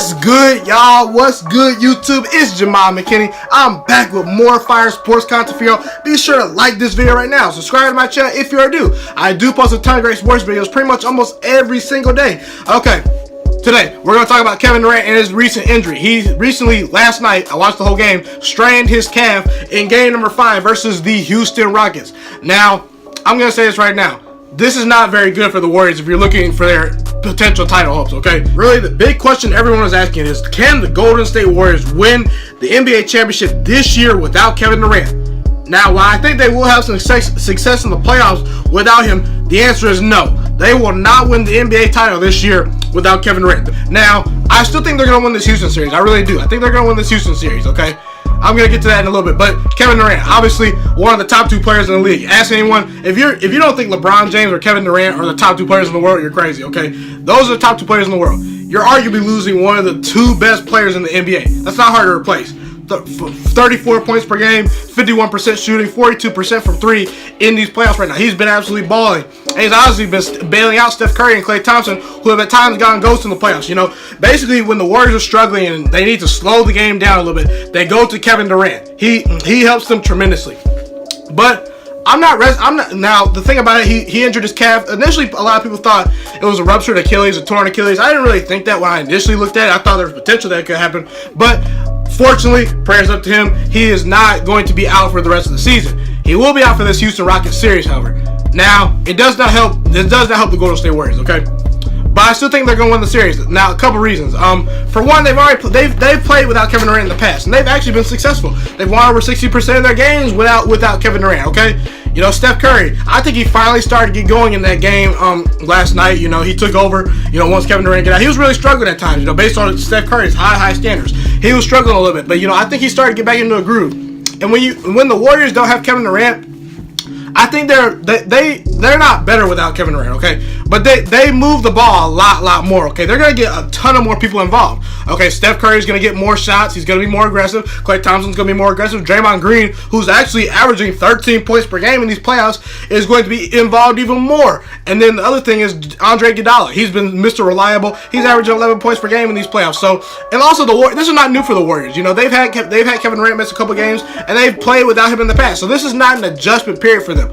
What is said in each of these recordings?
What's good, y'all? What's good, YouTube? It's Ghiman Mckinney. I'm back with more fire sports content for y'all. Be sure to like this video right now. Subscribe to my channel if you already do. I do post a ton of great sports videos pretty much almost every single day. Okay, today we're going to talk about Kevin Durant and his recent injury. He recently, last night, I watched the whole game, strained his calf in game number 5 versus the Houston Rockets. Now, I'm going to say this right now. This is not very good for the Warriors if you're looking for their potential title hopes, okay? Really, the big question everyone is asking is, can the Golden State Warriors win the NBA championship this year without Kevin Durant? Now, while I think they will have some success in the playoffs without him, the answer is no. They will not win the NBA title this year without Kevin Durant. Now, I still think they're going to win this Houston series. I really do. I think they're going to win this Houston series, okay? I'm going to get to that in a little bit. But Kevin Durant, obviously one of the top 2 players in the league. Ask anyone, if you don't think LeBron James or Kevin Durant are the top 2 players in the world, you're crazy, okay? Those are the top 2 players in the world. You're arguably losing one of the 2 best players in the NBA. That's not hard to replace. 34 points per game, 51% shooting, 42% from 3 in these playoffs right now. He's been absolutely balling. And he's obviously been bailing out Steph Curry and Klay Thompson, who have at times gone ghost in the playoffs. You know, basically when the Warriors are struggling and they need to slow the game down a little bit, they go to Kevin Durant. He helps them tremendously. But I'm not. Now, the thing about it, he injured his calf. Initially, a lot of people thought it was a ruptured Achilles, a torn Achilles. I didn't really think that when I initially looked at it. I thought there was potential that it could happen. But fortunately, prayers up to him. He is not going to be out for the rest of the season. He will be out for this Houston Rockets series, however. Now, it does not help. This does not help the Golden State Warriors, okay? But I still think they're going to win the series. Now, a couple reasons. For one, they've played without Kevin Durant in the past, and they've actually been successful. They've won over 60% of their games without Kevin Durant. Okay, you know, Steph Curry. I think he finally started to get going in that game last night. You know, he took over. You know, once Kevin Durant got out, he was really struggling at times. You know, based on Steph Curry's high standards, he was struggling a little bit. But you know, I think he started to get back into a groove. And when the Warriors don't have Kevin Durant, I think they're not better without Kevin Durant, okay? But they move the ball a lot more, okay? They're going to get a ton of more people involved. Okay, Steph Curry's going to get more shots. He's going to be more aggressive. Klay Thompson's going to be more aggressive. Draymond Green, who's actually averaging 13 points per game in these playoffs, is going to be involved even more. And then the other thing is Andre Iguodala. He's been Mr. Reliable. He's averaging 11 points per game in these playoffs. So, and also this is not new for the Warriors. You know, they've had Kevin Durant miss a couple games, and they've played without him in the past. So this is not an adjustment period for them.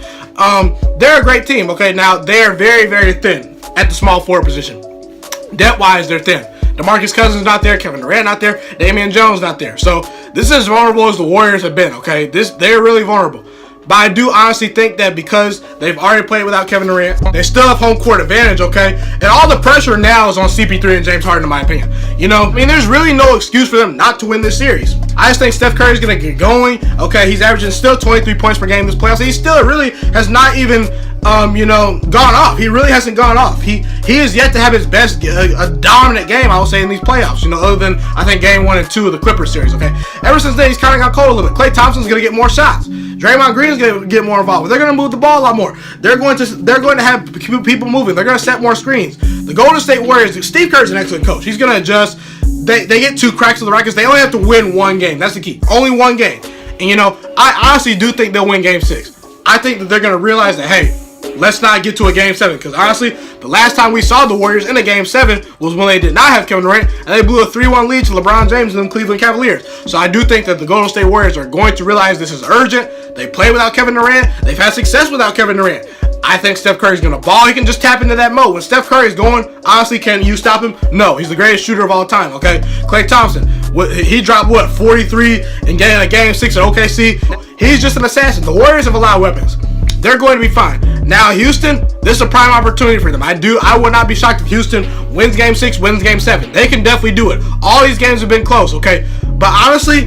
They're a great team, okay? Now, they're very, very thin at the small forward position. Depth-wise, they're thin. DeMarcus Cousins not there, Kevin Durant not there, Damian Jones not there. So, this is as vulnerable as the Warriors have been, okay? They're really vulnerable. But I do honestly think that because they've already played without Kevin Durant, they still have home court advantage, okay? And all the pressure now is on CP3 and James Harden, in my opinion. You know, I mean, there's really no excuse for them not to win this series. I just think Steph Curry's going to get going. Okay, he's averaging still 23 points per game this playoffs. He still really has not even, you know, gone off. He really hasn't gone off. He is yet to have his best, a dominant game, I would say, in these playoffs. You know, other than, I think, game 1 and 2 of the Clippers series, okay? Ever since then, he's kind of got cold a little bit. Klay Thompson's going to get more shots. Draymond Green is going to get more involved. They're going to move the ball a lot more. They're going to have people moving. They're going to set more screens. The Golden State Warriors, Steve Kerr's an excellent coach. He's going to adjust. They get 2 cracks to the Rockets. They only have to win 1 game. That's the key. Only 1 game. And, you know, I honestly do think they'll win Game 6. I think that they're going to realize that, hey, let's not get to a Game 7. Because, honestly, the last time we saw the Warriors in a Game 7 was when they did not have Kevin Durant, and they blew a 3-1 lead to LeBron James and the Cleveland Cavaliers. So I do think that the Golden State Warriors are going to realize this is urgent. They play without Kevin Durant. They've had success without Kevin Durant. I think Steph Curry's going to ball. He can just tap into that mode. When Steph Curry's going, honestly, can you stop him? No. He's the greatest shooter of all time, okay? Klay Thompson, he dropped, 43 in game 6 at OKC? He's just an assassin. The Warriors have a lot of weapons. They're going to be fine. Now, Houston, this is a prime opportunity for them. I would not be shocked if Houston wins Game 6, wins Game 7. They can definitely do it. All these games have been close, okay? But honestly,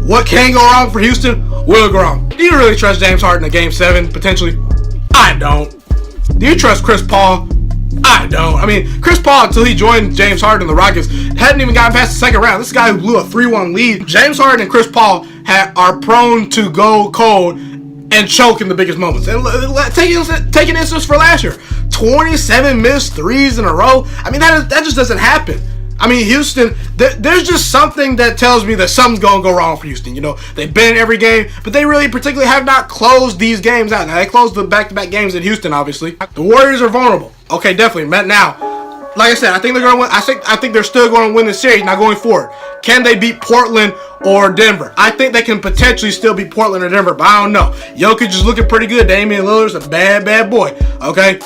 what can go wrong for Houston will go wrong. Do you really trust James Harden in Game 7, potentially? I don't. Do you trust Chris Paul? I don't. I mean, Chris Paul, until he joined James Harden and the Rockets, hadn't even gotten past the second round. This is a guy who blew a 3-1 lead. James Harden and Chris Paul are prone to go cold and choke in the biggest moments. And take an instance for last year. 27 missed threes in a row. I mean, that just doesn't happen. I mean, Houston, there's just something that tells me that something's going to go wrong for Houston. You know, they've been in every game, but they really particularly have not closed these games out. Now, they closed the back-to-back games in Houston, obviously. The Warriors are vulnerable. Okay, definitely. Now, like I said, I think they're going to win. I think they're still going to win the series. Now going forward, can they beat Portland or Denver? I think they can potentially still beat Portland or Denver, but I don't know. Jokic is looking pretty good. Damian Lillard's a bad boy. Okay.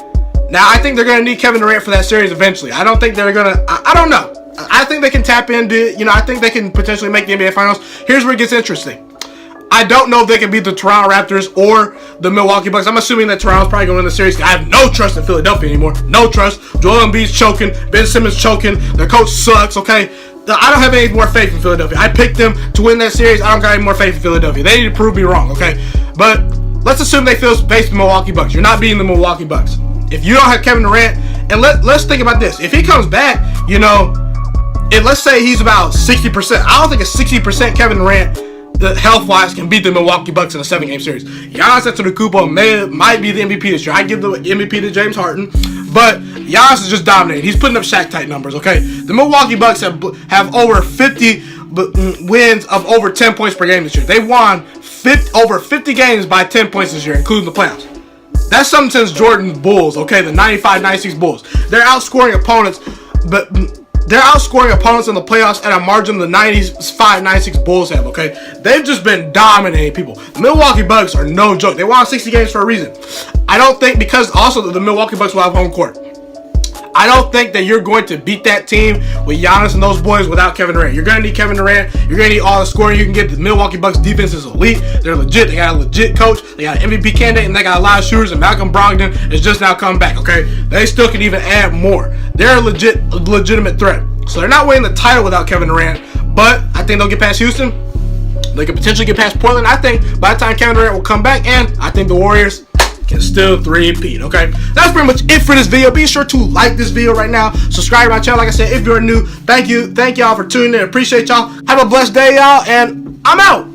Now I think they're going to need Kevin Durant for that series eventually. I don't think they're going to. I don't know. I think they can tap into. I think they can potentially make the NBA Finals. Here's where it gets interesting. I don't know if they can beat the Toronto Raptors or the Milwaukee Bucks. I'm assuming that Toronto's probably going to win the series. I have no trust in Philadelphia anymore. No trust. Joel Embiid's choking. Ben Simmons choking. Their coach sucks, okay? I don't have any more faith in Philadelphia. I picked them to win that series. I don't got any more faith in Philadelphia. They need to prove me wrong, okay? But let's assume they feel based on the Milwaukee Bucks. You're not beating the Milwaukee Bucks. If you don't have Kevin Durant, and let's think about this. If he comes back, and let's say he's about 60%. I don't think a 60% Kevin Durant health-wise can beat the Milwaukee Bucks in a 7-game series. Giannis Antetokounmpo might be the MVP this year. I give the MVP to James Harden, but Giannis is just dominating. He's putting up Shaq-type numbers, okay? The Milwaukee Bucks have over 50 wins of over 10 points per game this year. They won over 50 games by 10 points this year, including the playoffs. That's something since Jordan's Bulls, okay? The 95-96 Bulls. They're outscoring opponents, but they're outscoring opponents in the playoffs at a margin the 95-96 Bulls have, okay? They've just been dominating people. The Milwaukee Bucks are no joke. They won 60 games for a reason. I don't think, because also the Milwaukee Bucks will have home court. I don't think that you're going to beat that team with Giannis and those boys without Kevin Durant. You're going to need Kevin Durant. You're going to need all the scoring you can get. The Milwaukee Bucks defense is elite. They're legit. They got a legit coach. They got an MVP candidate, and they got a lot of shooters, and Malcolm Brogdon is just now coming back, okay? They still can even add more. They're a legitimate threat. So they're not winning the title without Kevin Durant, but I think they'll get past Houston. They could potentially get past Portland. I think by the time Kevin Durant will come back, and I think the Warriors can still three-peat, okay? That's pretty much it for this video. Be sure to like this video right now. Subscribe to my channel. Like I said, if you're new, thank you. Thank y'all for tuning in. Appreciate y'all. Have a blessed day, y'all, and I'm out.